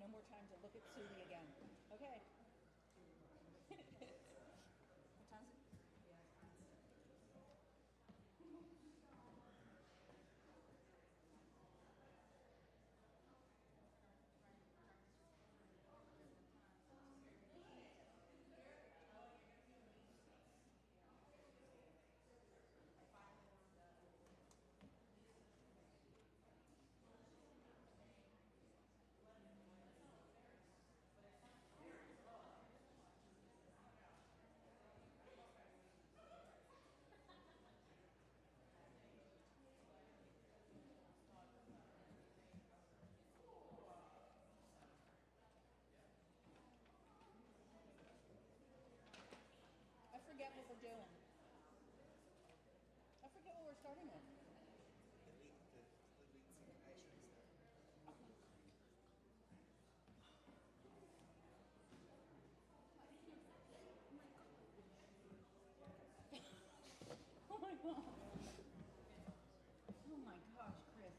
no more time to look at Zuly again. Okay. What time is it? I forget what we're doing. I forget what we're starting with. Oh my god. Oh my gosh, Kris.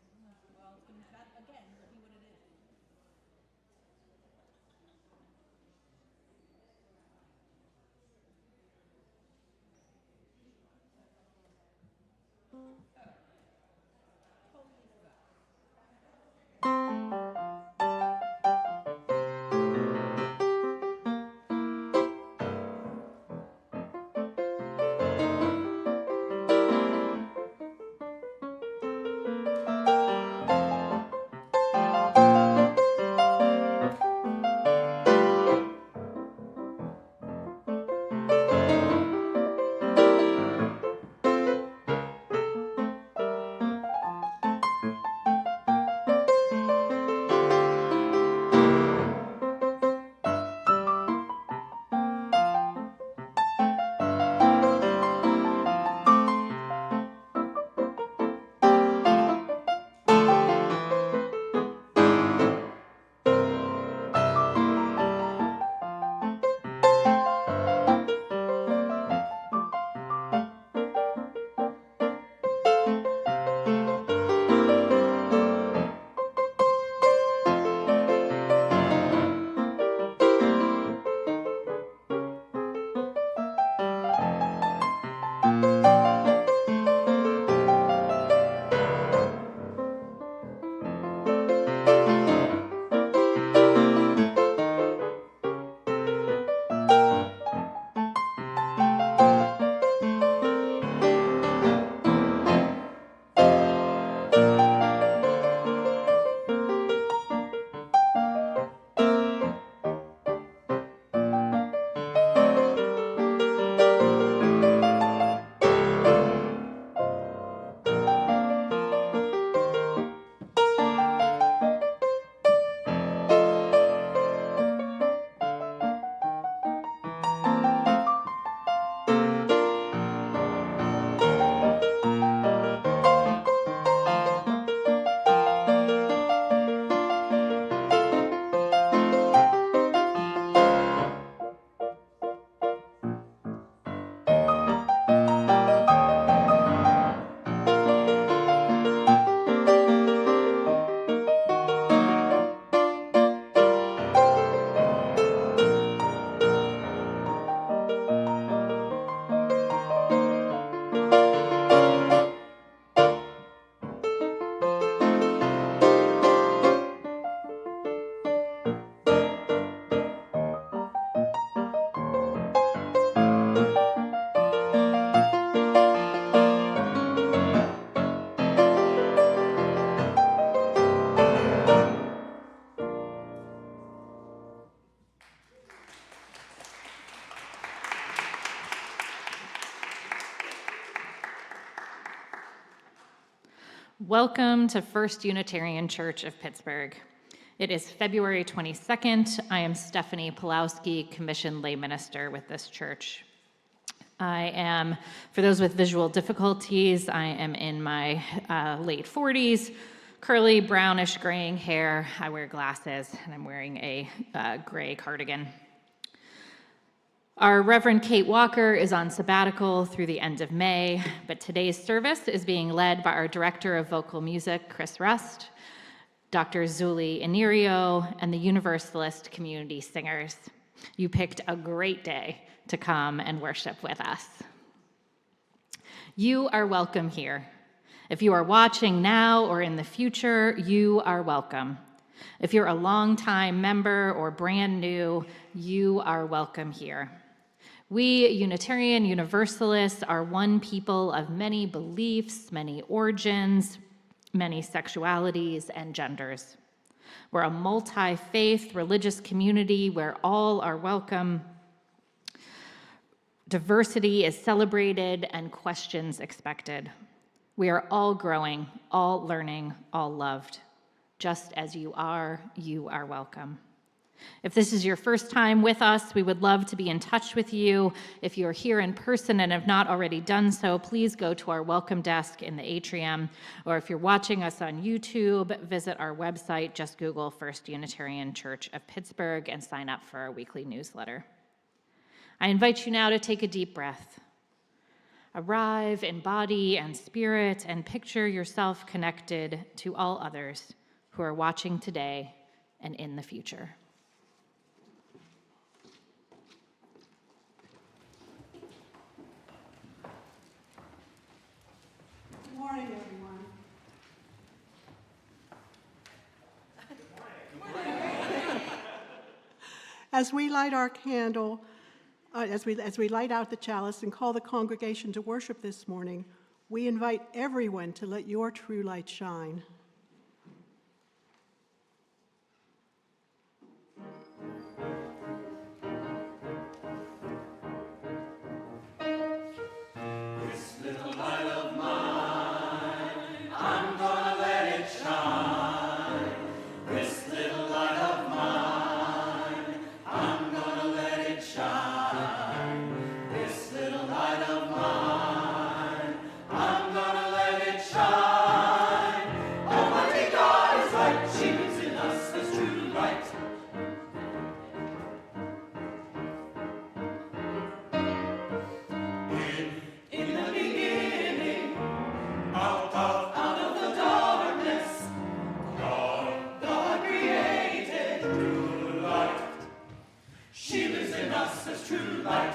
Well, it's gonna, that again will be what it is. Totally forgot. Welcome to First Unitarian Church of Pittsburgh. It is February 22nd. I am Stephanie Pulowski, commissioned lay minister with this church. I am, for those with visual difficulties, I am in my late 40s, curly, brownish, graying hair. I wear glasses, and I'm wearing a gray cardigan. Our Reverend Kate Walker is on sabbatical through the end of May, but today's service is being led by our Director of Vocal Music, Kris Rust, Dr. Zuly Inirio, and the Universalist Community Singers. You picked a great day to come and worship with us. You are welcome here. If you are watching now or in the future, you are welcome. If you're a longtime member or brand new, you are welcome here. We Unitarian Universalists are one people of many beliefs, many origins, many sexualities and genders. We're a multi-faith religious community where all are welcome. Diversity is celebrated and questions expected. We are all growing, all learning, all loved. Just as you are welcome. If this is your first time with us, we would love to be in touch with you. If you're here in person and have not already done so, please go to our welcome desk in the atrium. Or if you're watching us on YouTube, visit our website, just Google First Unitarian Church of Pittsburgh and sign up for our weekly newsletter. I invite you now to take a deep breath. Arrive in body and spirit and picture yourself connected to all others who are watching today and in the future. Good morning, everyone. As we light our candle, as we light out the chalice and call the congregation to worship this morning, we invite everyone to let your true light shine. She lives in us as true light.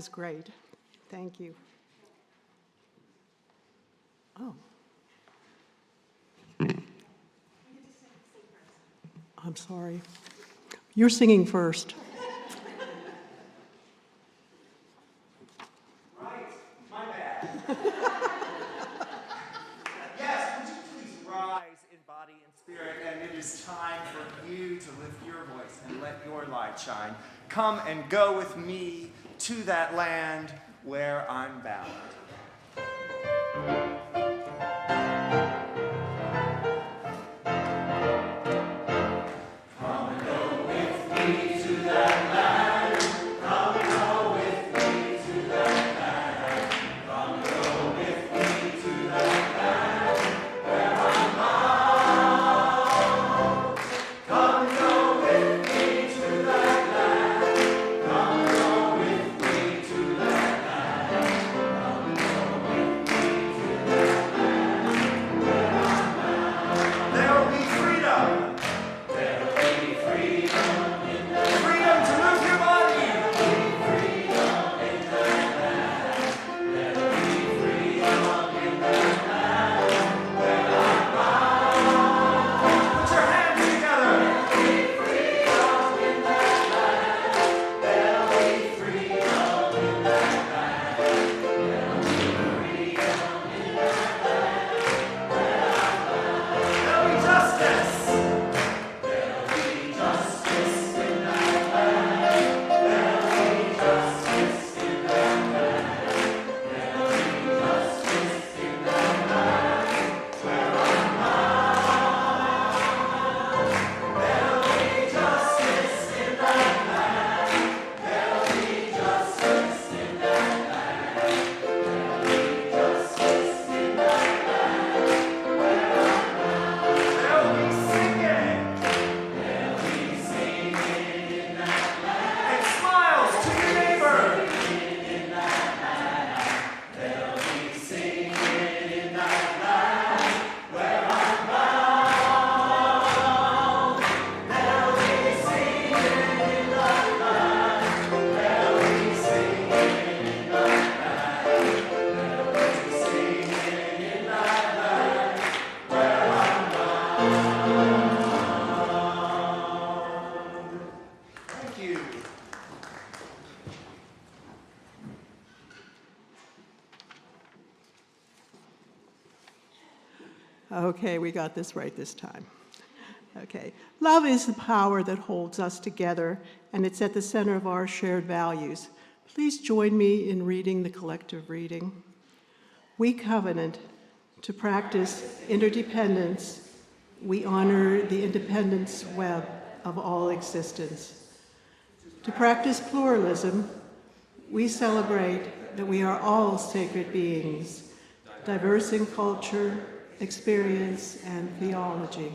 was great. Thank you. Oh. I'm sorry. You're singing first. Right, my bad. Yes, would you please rise in body and spirit, and it is time for you to lift your voice and let your light shine. Come and go with me to that land where I'm bound. Okay, we got this right this time. Okay. Love is the power that holds us together, and it's at the center of our shared values. Please join me in reading the collective reading. We covenant to practice interdependence. We honor the independence web of all existence. To practice pluralism, we celebrate that we are all sacred beings, diverse in culture, experience, and theology.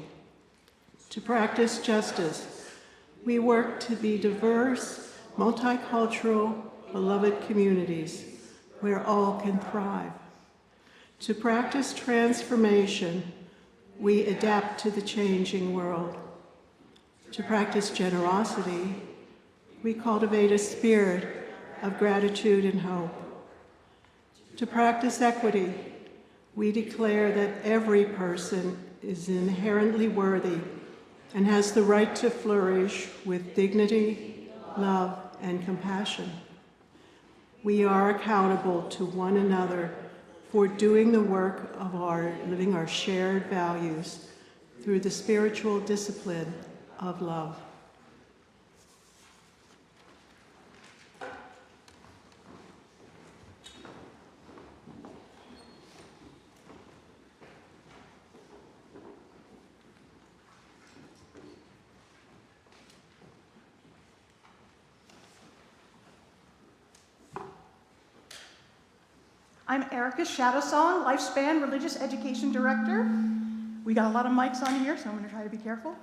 To practice justice, we work to be diverse, multicultural, beloved communities where all can thrive. To practice transformation, we adapt to the changing world. To practice generosity, we cultivate a spirit of gratitude and hope. To practice equity, we declare that every person is inherently worthy and has the right to flourish with dignity, love, and compassion. We are accountable to one another for doing the work of living our shared values through the spiritual discipline of love. I'm Erica's Shadowsong, Lifespan Religious Education Director. We got a lot of mics on here, so I'm going to try to be careful.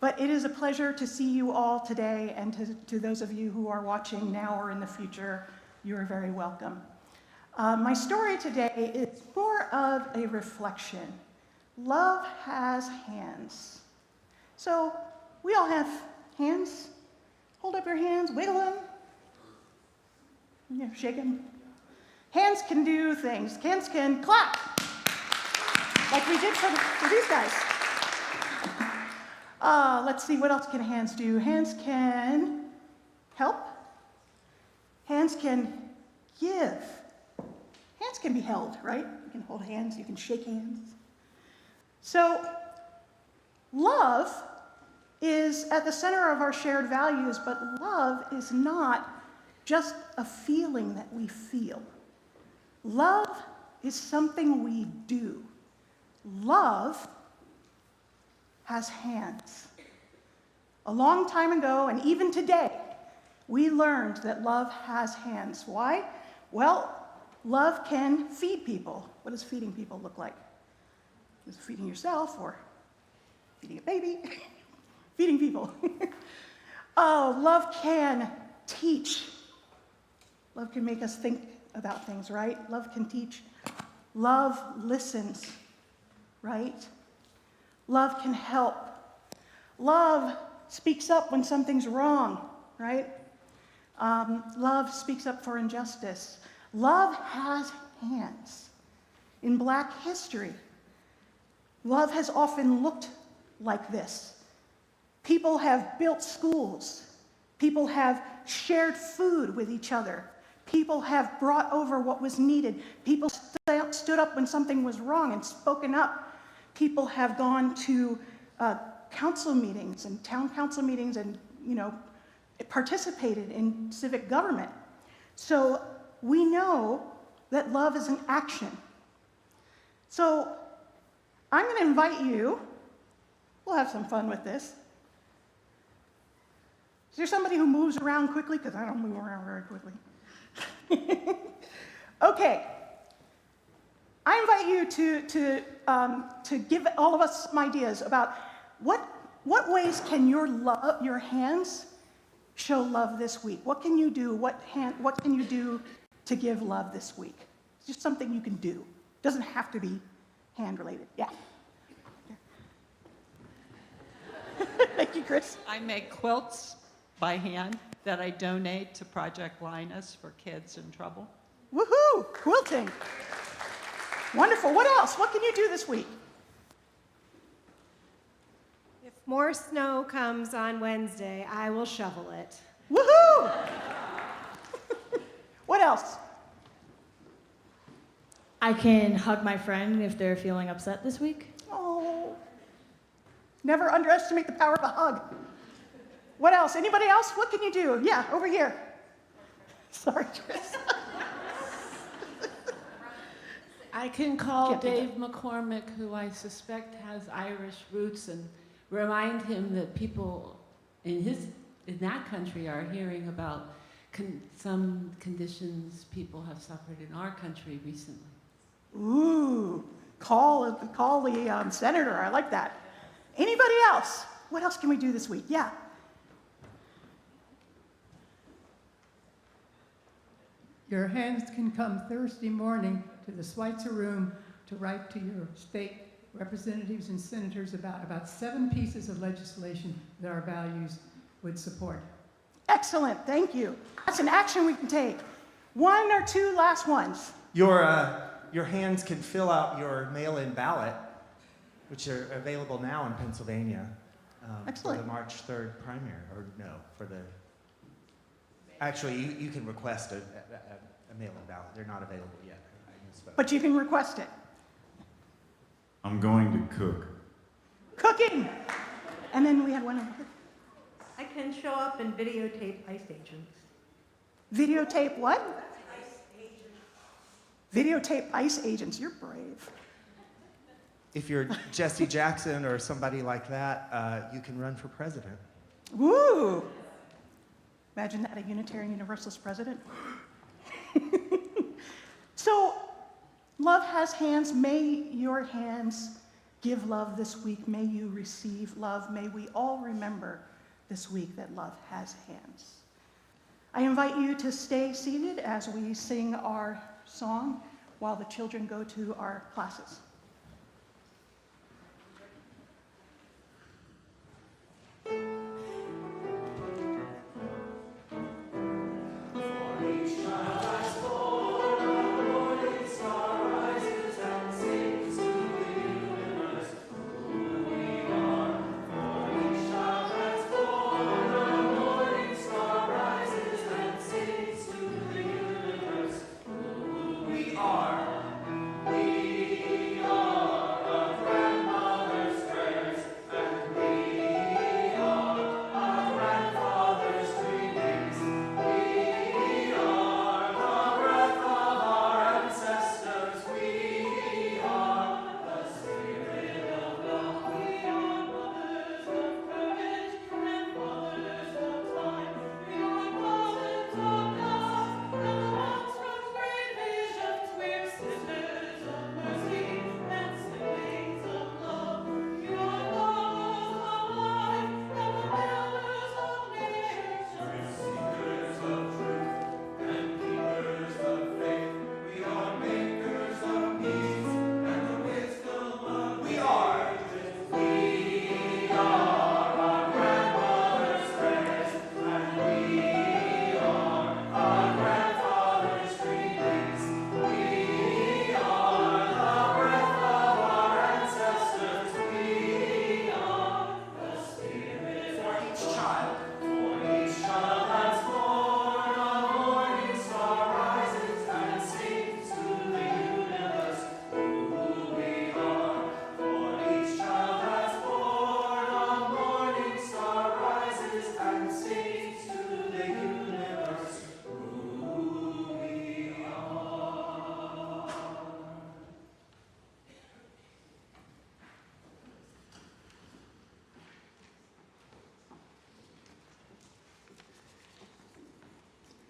But it is a pleasure to see you all today, and to those of you who are watching now or in the future, you are very welcome. My story today is more of a reflection. Love has hands. So we all have hands. Hold up your hands, wiggle them. Yeah, shaking. Hands can do things. Hands can clap, like we did for these guys. Let's see, what else can hands do? Hands can help. Hands can give. Hands can be held, right? You can hold hands, you can shake hands. So, love is at the center of our shared values, but love is not just a feeling that we feel. Love is something we do. Love has hands. A long time ago, and even today, we learned that love has hands. Why? Well, love can feed people. What does feeding people look like? Is it feeding yourself or feeding a baby? Feeding people. Oh, love can teach. Love can make us think about things, right? Love can teach. Love listens, right? Love can help. Love speaks up when something's wrong, right? Love speaks up for injustice. Love has hands. In Black history, love has often looked like this. People have built schools. People have shared food with each other. People have brought over what was needed. People stood up when something was wrong and spoken up. People have gone to council meetings and town council meetings and, participated in civic government. So we know that love is an action. So I'm going to invite you, we'll have some fun with this. Is there somebody who moves around quickly? Because I don't move around very quickly. Okay. I invite you to give all of us some ideas about what ways can your hands show love this week? What can you do? What can you do to give love this week? It's just something you can do. It doesn't have to be hand related. Yeah. Thank you, Kris. I make quilts by hand that I donate to Project Linus for kids in trouble. Woohoo! Quilting. Wonderful. What else? What can you do this week? If more snow comes on Wednesday, I will shovel it. Woohoo! What else? I can hug my friend if they're feeling upset this week. Oh. Never underestimate the power of a hug. What else? Anybody else? What can you do? Yeah, over here. Sorry, Kris. I can call Can't do Dave McCormick, who I suspect has Irish roots, and remind him that people in that country are hearing about some conditions people have suffered in our country recently. Ooh, call the senator. I like that. Anybody else? What else can we do this week? Yeah. Your hands can come Thursday morning to the Schweitzer Room to write to your state representatives and senators about 7 pieces of legislation that our values would support. Excellent, thank you. That's an action we can take. 1 or 2 last ones. Your hands can fill out your mail-in ballot, which are available now in Pennsylvania for Excellent. the March 3rd primary, or no, for the... Actually, you can request a mail-in ballot. They're not available yet. I misspoke. But you can request it. I'm going to cook. Cooking! And then we had one over here. I can show up and videotape ICE agents. Videotape what? Videotape ICE agents. You're brave. If you're Jesse Jackson or somebody like that, you can run for president. Woo! Imagine that, a Unitarian Universalist president. So, love has hands. May your hands give love this week. May you receive love. May we all remember this week that love has hands. I invite you to stay seated as we sing our song while the children go to our classes. Each child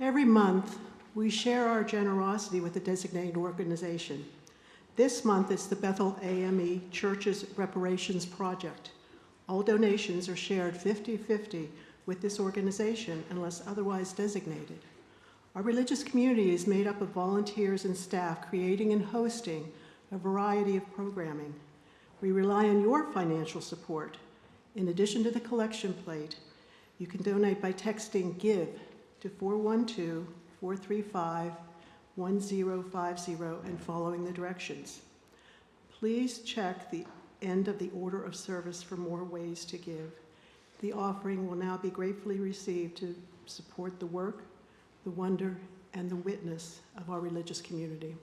Every month, we share our generosity with a designated organization. This month, it's the Bethel AME Church's Reparations Project. All donations are shared 50-50 with this organization unless otherwise designated. Our religious community is made up of volunteers and staff creating and hosting a variety of programming. We rely on your financial support. In addition to the collection plate, you can donate by texting GIVE to 412-435-1050 and following the directions. Please check the end of the order of service for more ways to give. The offering will now be gratefully received to support the work, the wonder, and the witness of our religious community.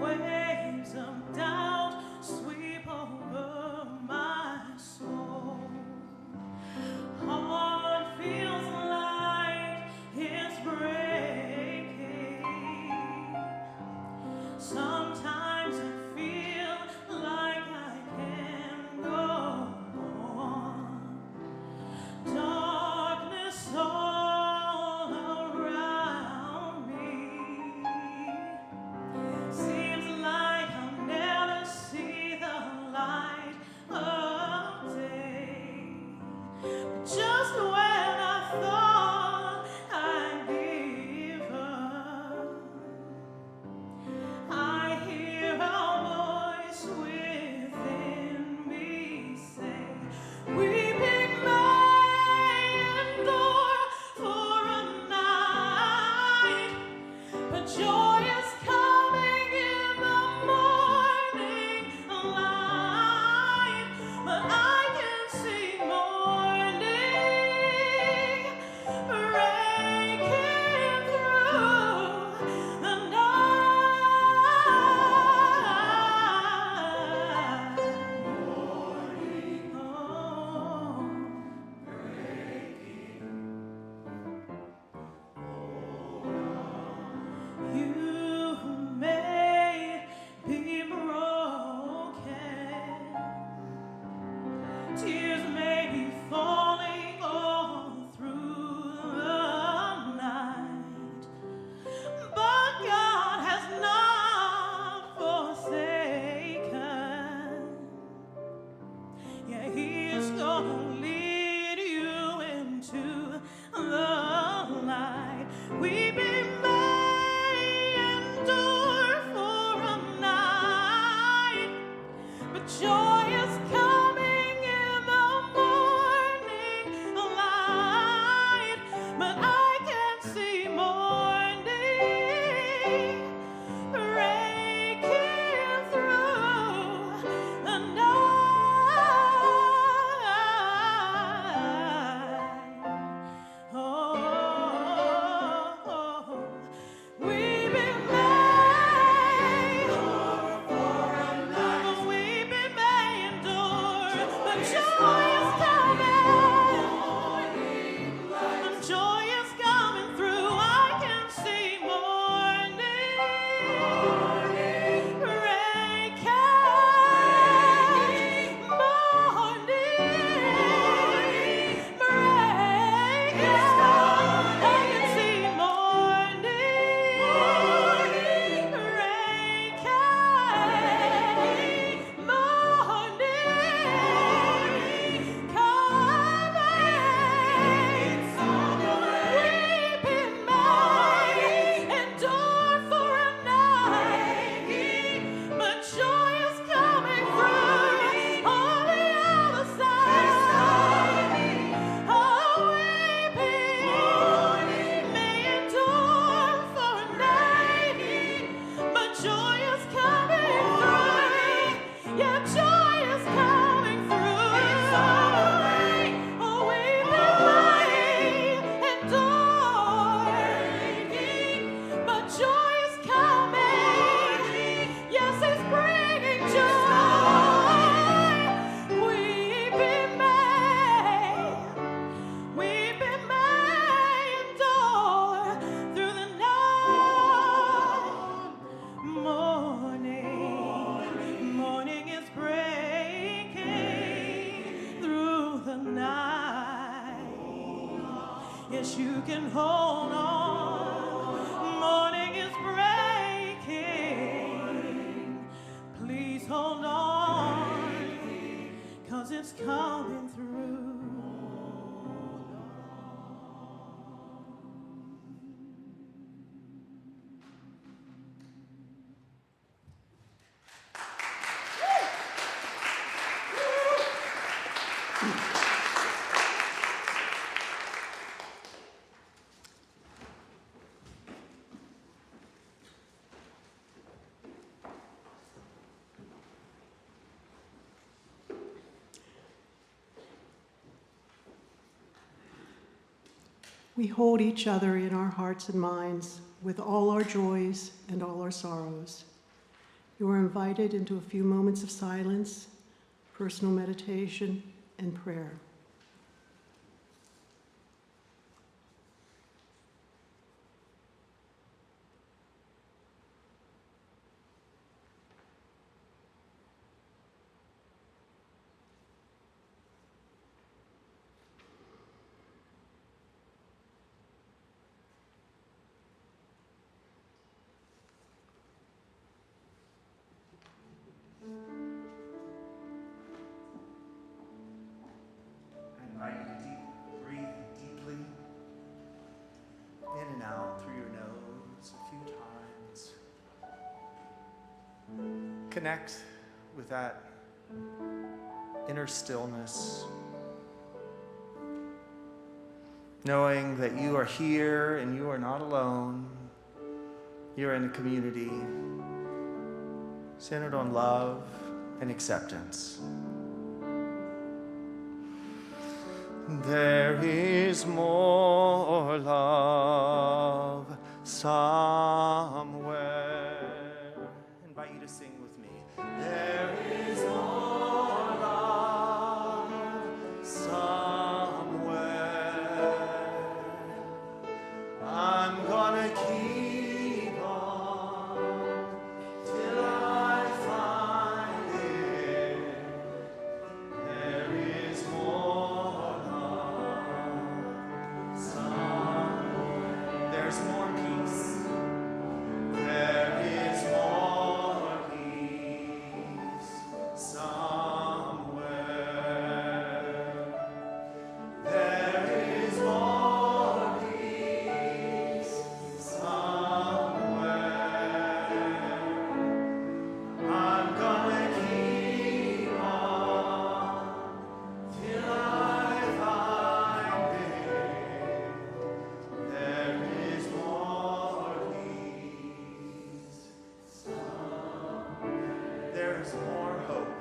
Waves of doubt sweep over my soul. Heart feels like it's breaking. Sometimes I feel like I can't go on. Darkness all around me. Seems like I'll never see the light of day. But just when I thought I'd give up, I hear a voice within me say, weeping may endure for a night, but joy is coming in the morning light. But I can see morning breaking through the night. You may be broken. Tears may be falling all through the night, but God has not forsaken. Yeah, He's gonna lead you into the light. Weeping may endure for a night, but joy is coming in the morning light. But I can see morning breaking through the night. Oh, Yes, you can hold on. Morning is breaking. Please hold on, 'cause it's coming through. We hold each other in our hearts and minds with all our joys and all our sorrows. You are invited into a few moments of silence, personal meditation, and prayer. I invite you to breathe deeply in and out through your nose a few times. Connect with that inner stillness, knowing that you are here and you are not alone. You're in a community centered on love and acceptance. There is more love somewhere. I invite you to sing with me. There is more love somewhere. I'm gonna keep on till I find it. There is more love somewhere. There's more peace. There is more peace somewhere. There is more peace somewhere. I'm gonna keep on till I find it. There is more peace somewhere. There is more hope.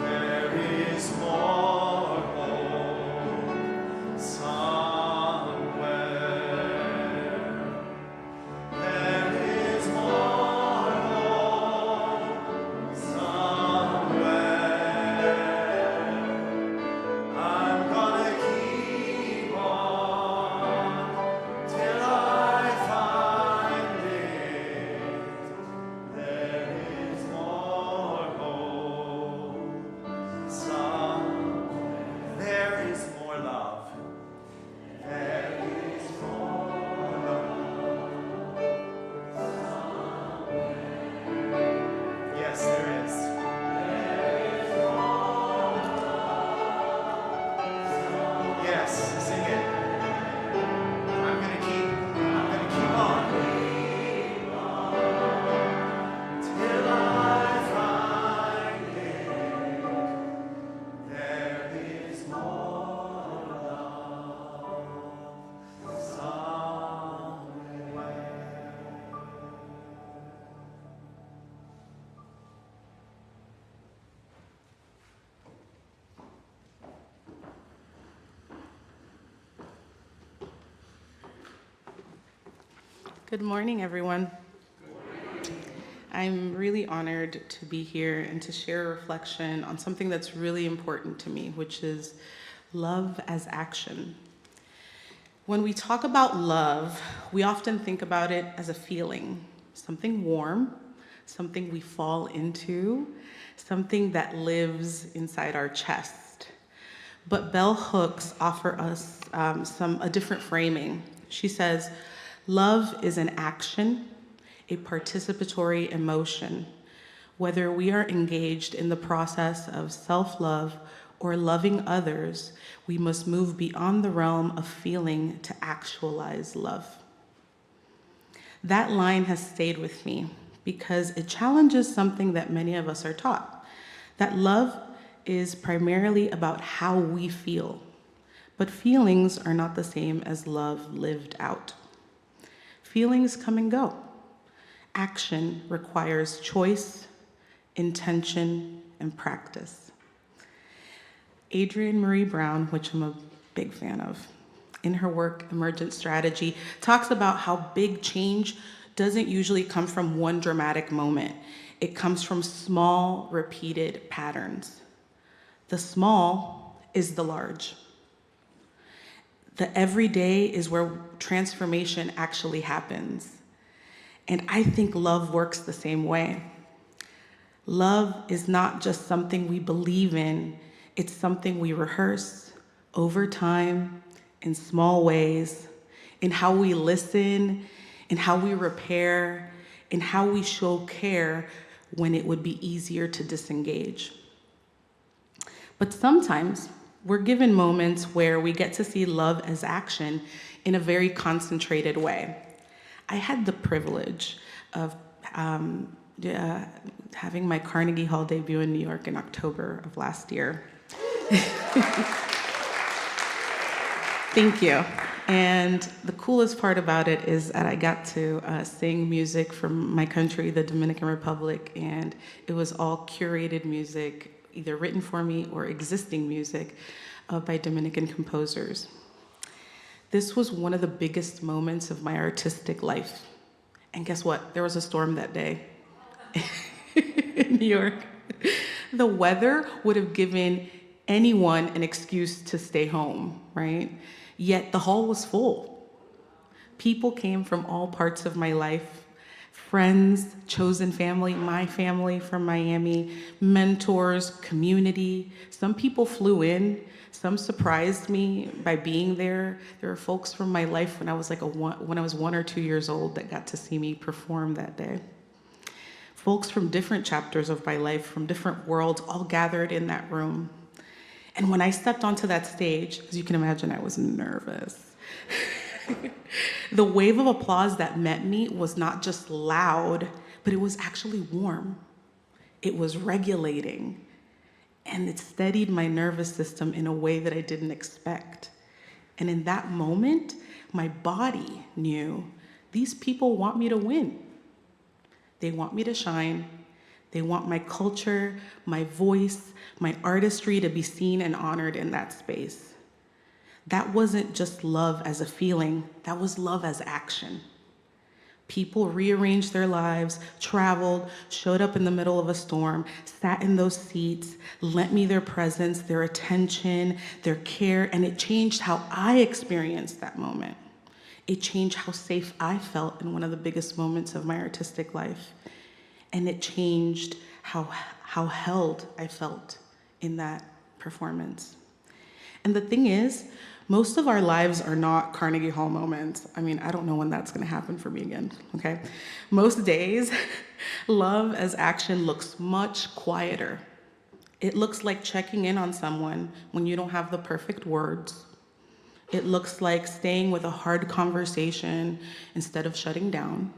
There is more hope somewhere. There is more hope somewhere. I'm gonna keep on till I find it. There is more hope somewhere. There is more love. There is more love somewhere. Yes, there is. Yes, sing it. I'm gonna keep on till I find it. There is more love somewhere. Good morning, everyone. I'm really honored to be here and to share a reflection on something that's really important to me, which is love as action. When we talk about love, we often think about it as a feeling, something warm, something we fall into, something that lives inside our chest. But bell hooks offer us a different framing. She says, love is an action, a participatory emotion. Whether we are engaged in the process of self-love or loving others, we must move beyond the realm of feeling to actualize love. That line has stayed with me because it challenges something that many of us are taught, that love is primarily about how we feel, but feelings are not the same as love lived out. Feelings come and go. Action requires choice, intention, and practice. Adrienne Marie Brown, which I'm a big fan of, in her work, Emergent Strategy, talks about how big change doesn't usually come from one dramatic moment. It comes from small, repeated patterns. The small is the large. The everyday is where transformation actually happens. And I think love works the same way. Love is not just something we believe in, it's something we rehearse over time, in small ways, in how we listen, in how we repair, in how we show care when it would be easier to disengage. But sometimes we're given moments where we get to see love as action in a very concentrated way. I had the privilege of having my Carnegie Hall debut in New York in October of last year. Thank you. And the coolest part about it is that I got to sing music from my country, the Dominican Republic, and it was all curated music, either written for me or existing music by Dominican composers. This was one of the biggest moments of my artistic life. And guess what? There was a storm that day in New York. The weather would have given anyone an excuse to stay home, right? Yet the hall was full. People came from all parts of my life. Friends, chosen family, my family from Miami, mentors, community. Some people flew in. Some surprised me by being there. There were folks from my life when I was when I was 1 or 2 years old that got to see me perform that day. Folks from different chapters of my life, from different worlds, all gathered in that room. And when I stepped onto that stage, as you can imagine, I was nervous. The wave of applause that met me was not just loud, but it was actually warm. It was regulating. And it steadied my nervous system in a way that I didn't expect. And in that moment, my body knew these people want me to win. They want me to shine. They want my culture, my voice, my artistry to be seen and honored in that space. That wasn't just love as a feeling, that was love as action. People rearranged their lives, traveled, showed up in the middle of a storm, sat in those seats, lent me their presence, their attention, their care, and it changed how I experienced that moment. It changed how safe I felt in one of the biggest moments of my artistic life. And it changed how held I felt in that performance. And the thing is, most of our lives are not Carnegie Hall moments. I mean, I don't know when that's gonna happen for me again, okay? Most days, love as action looks much quieter. It looks like checking in on someone when you don't have the perfect words. It looks like staying with a hard conversation instead of shutting down.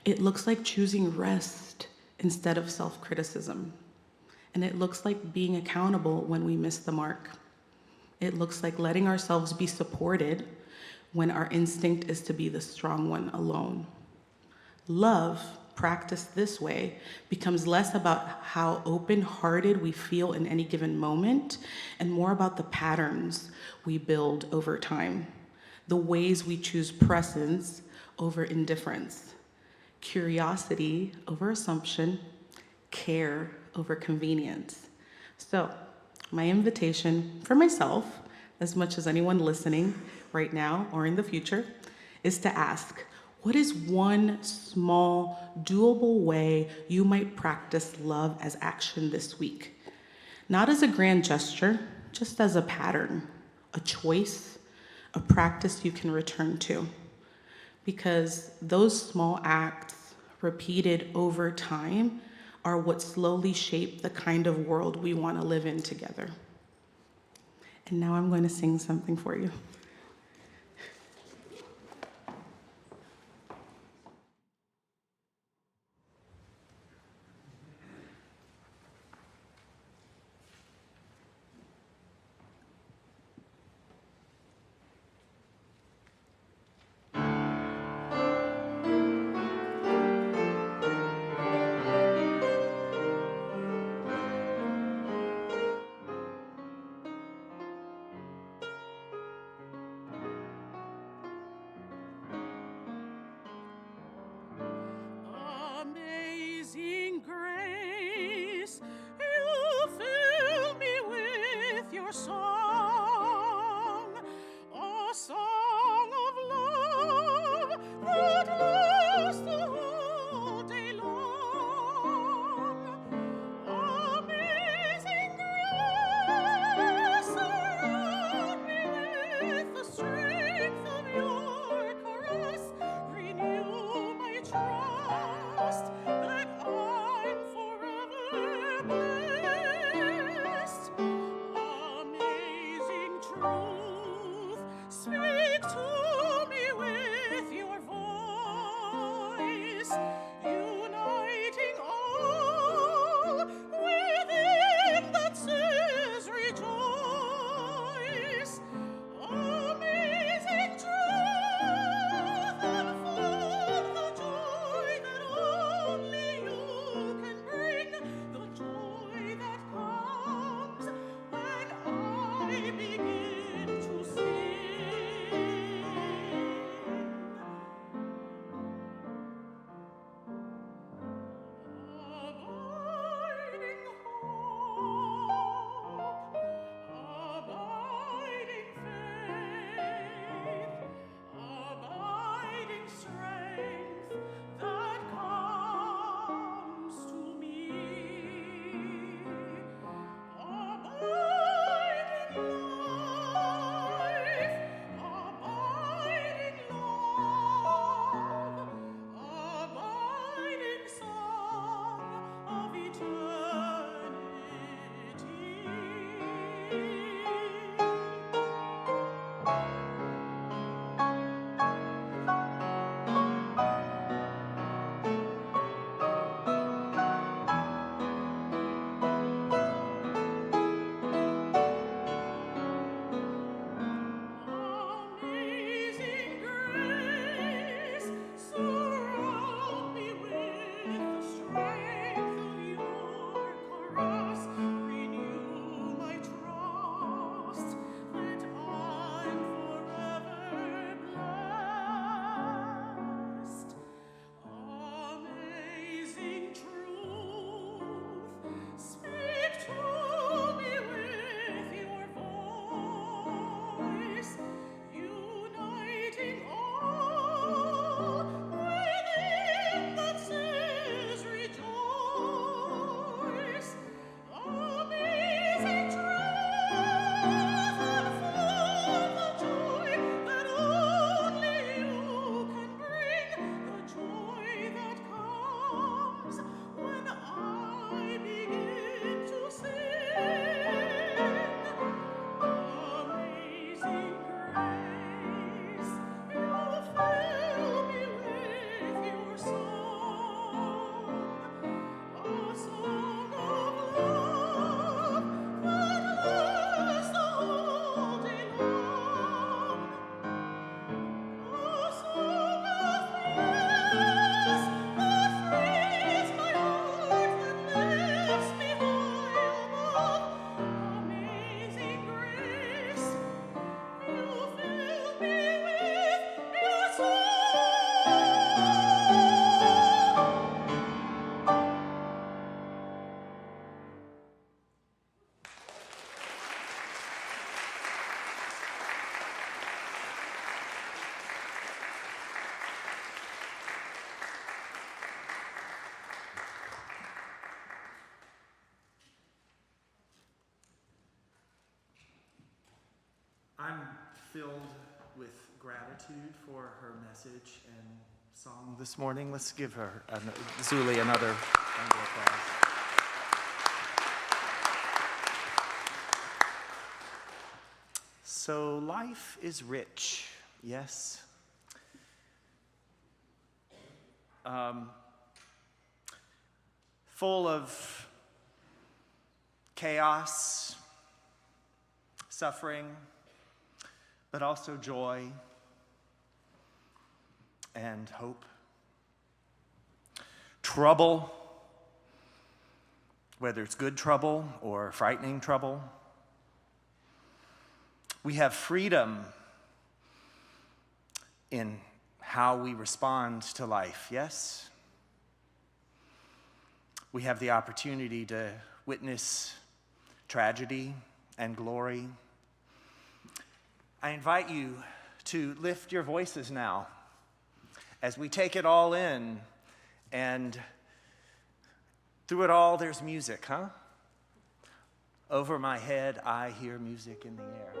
It looks like choosing rest instead of self-criticism. And it looks like being accountable when we miss the mark. It looks like letting ourselves be supported when our instinct is to be the strong one alone. Love, practiced this way, becomes less about how open-hearted we feel in any given moment and more about the patterns we build over time, the ways we choose presence over indifference, curiosity over assumption, care over convenience. So, my invitation for myself, as much as anyone listening right now or in the future, is to ask, what is one small, doable way you might practice love as action this week? Not as a grand gesture, just as a pattern, a choice, a practice you can return to. Because those small acts repeated over time are what slowly shape the kind of world we want to live in together. And now I'm going to sing something for you. Amazing grace, you fill me with your song, a song of love that lasts the whole day long. Amazing grace, surround me with the strength of your caress, renew my trust that I'm forever blessed. Amazing truth, speak to me with your voice, uniting all within that says rejoice. Amazing truth, unfold the joy that only you can bring, the joy that comes when I begin to sing. filled with gratitude for her message and song this morning. Let's give her, Zuly, another round of applause. So life is rich, yes. Full of chaos, suffering, but also joy and hope. Trouble, whether it's good trouble or frightening trouble. We have freedom in how we respond to life, yes? We have the opportunity to witness tragedy and glory. I invite you to lift your voices now as we take it all in, and through it all there's music, huh? Over my head I hear music in the air.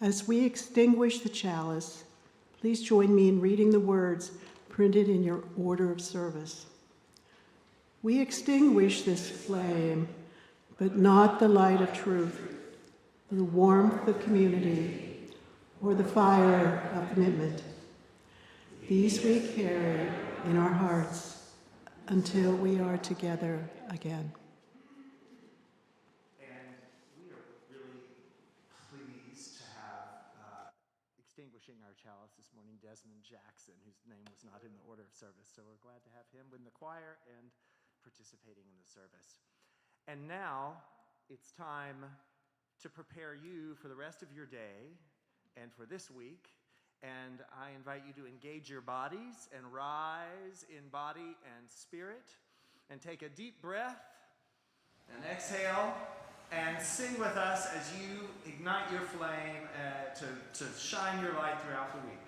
As we extinguish the chalice, please join me in reading the words printed in your order of service. We extinguish this flame, but not the light of truth, the warmth of community, or the fire of commitment. These we carry in our hearts until we are together again. Extinguishing our chalice this morning, Desmond Jackson, whose name was not in the order of service. So we're glad to have him in the choir and participating in the service. And now it's time to prepare you for the rest of your day and for this week. And I invite you to engage your bodies and rise in body and spirit and take a deep breath exhale and sing with us as you ignite your flame to shine your light throughout the week.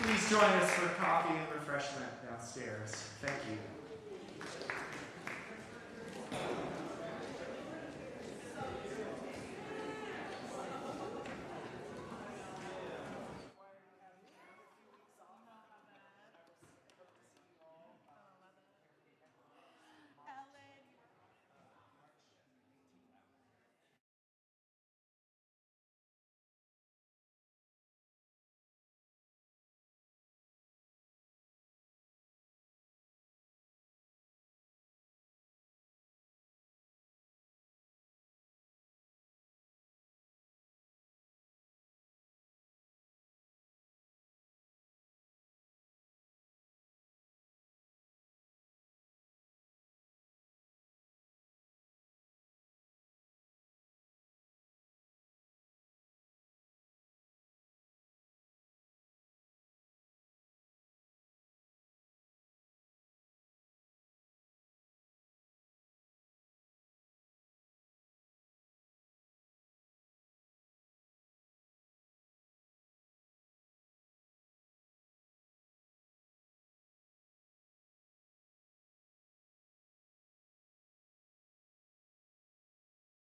Please join us for coffee and refreshment downstairs. Thank you.